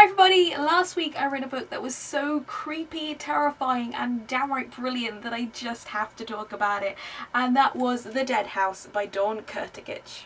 everybody! Last week I read a book that was so creepy, terrifying and downright brilliant that I just have to talk about it, and that was The Dead House by Dawn Kurtagich.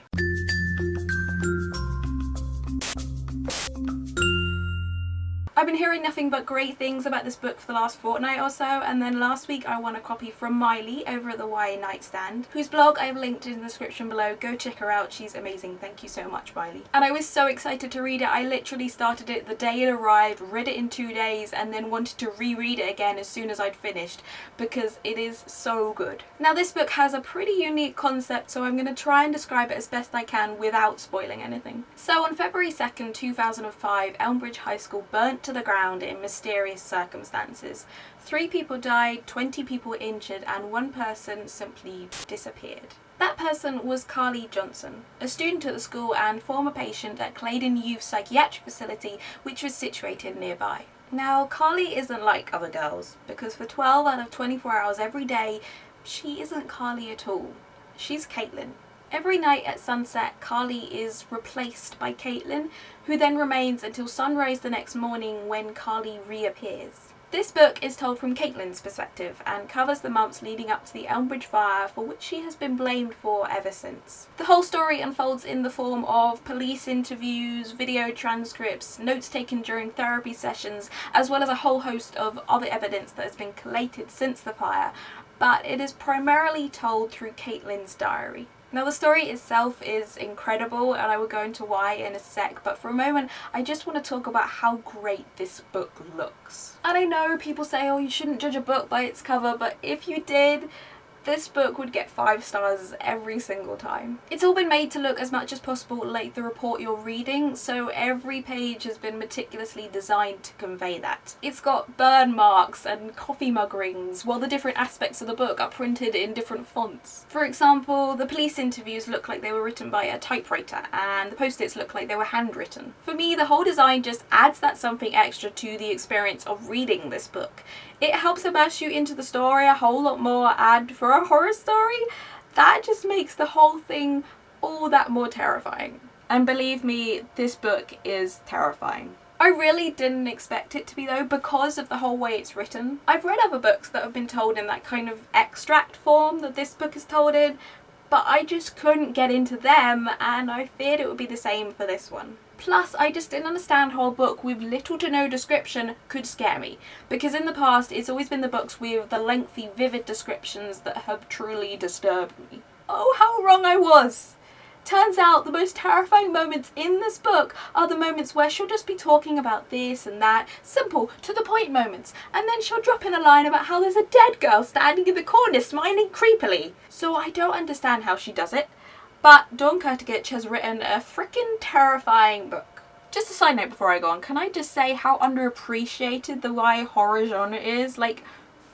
I've been hearing nothing but great things about this book for the last fortnight or so, and then last week I won a copy from Miley over at the YA Nightstand, whose blog I've linked in the description below. Go check her out, she's amazing. Thank you so much, Miley. And I was so excited to read it. I literally started it the day it arrived, read it in 2 days, and then wanted to reread it again as soon as I'd finished, because it is so good. Now this book has a pretty unique concept, so I'm going to try and describe it as best I can without spoiling anything. So on February 2nd, 2005, Elmbridge High School burnt to the ground in mysterious circumstances. 3 people died, 20 people were injured, and 1 person simply disappeared. That person was Carly Johnson, a student at the school and former patient at Claydon Youth Psychiatric Facility, which was situated nearby. Now, Carly isn't like other girls, because for 12 out of 24 hours every day, she isn't Carly at all. She's Caitlin. Every night at sunset, Carly is replaced by Caitlin, who then remains until sunrise the next morning when Carly reappears. This book is told from Caitlin's perspective and covers the months leading up to the Elmbridge fire, for which she has been blamed for ever since. The whole story unfolds in the form of police interviews, video transcripts, notes taken during therapy sessions, as well as a whole host of other evidence that has been collated since the fire, but it is primarily told through Caitlin's diary. Now the story itself is incredible, and I will go into why in a sec, but for a moment I just want to talk about how great this book looks. And I know people say, oh, you shouldn't judge a book by its cover, but if you did, this book would get 5 stars every single time. It's all been made to look as much as possible like the report you're reading, so every page has been meticulously designed to convey that. It's got burn marks and coffee mug rings, while the different aspects of the book are printed in different fonts. For example, the police interviews look like they were written by a typewriter, and the post-its look like they were handwritten. For me, the whole design just adds that something extra to the experience of reading this book. It helps immerse you into the story a whole lot more, and for a horror story, that just makes the whole thing all that more terrifying. And believe me, this book is terrifying. I really didn't expect it to be though, because of the whole way it's written. I've read other books that have been told in that kind of extract form that this book is told in, but I just couldn't get into them, and I feared it would be the same for this one. Plus, I just didn't understand how a book with little to no description could scare me, because in the past it's always been the books with the lengthy, vivid descriptions that have truly disturbed me. Oh, how wrong I was! Turns out the most terrifying moments in this book are the moments where she'll just be talking about this and that, simple, to the point moments, and then she'll drop in a line about how there's a dead girl standing in the corner smiling creepily. So I don't understand how she does it, but Dawn Kurtagich has written a frickin' terrifying book. Just a side note before I go on, can I just say how underappreciated the YA horror genre is? Like,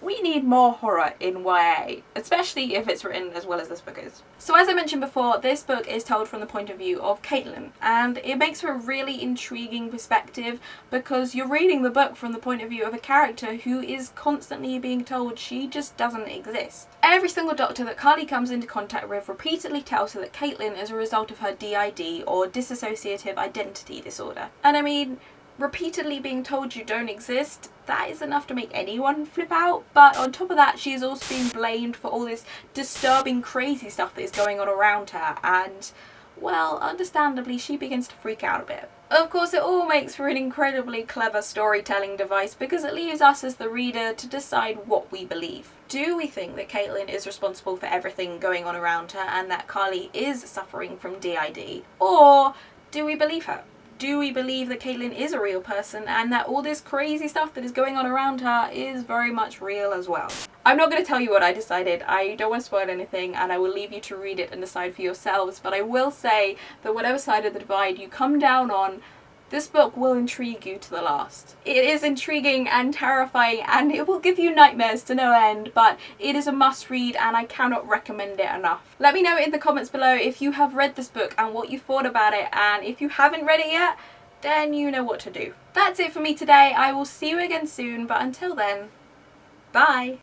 we need more horror in YA, especially if it's written as well as this book is. So as I mentioned before, this book is told from the point of view of Caitlin, and it makes for a really intriguing perspective because you're reading the book from the point of view of a character who is constantly being told she just doesn't exist. Every single doctor that Carly comes into contact with repeatedly tells her that Caitlin is a result of her DID, or dissociative identity disorder. And I mean, repeatedly being told you don't exist, that is enough to make anyone flip out. But on top of that, she is also being blamed for all this disturbing, crazy stuff that is going on around her, and, well, understandably, she begins to freak out a bit. Of course, it all makes for an incredibly clever storytelling device, because it leaves us as the reader to decide what we believe. Do we think that Caitlin is responsible for everything going on around her and that Carly is suffering from DID? Or do we believe her? Do we believe that Caitlin is a real person and that all this crazy stuff that is going on around her is very much real as well? I'm not going to tell you what I decided. I don't want to spoil anything, and I will leave you to read it and decide for yourselves, but I will say that whatever side of the divide you come down on, this book will intrigue you to the last. It is intriguing and terrifying, and it will give you nightmares to no end, but it is a must read and I cannot recommend it enough. Let me know in the comments below if you have read this book and what you thought about it, and if you haven't read it yet, then you know what to do. That's it for me today. I will see you again soon, but until then, bye!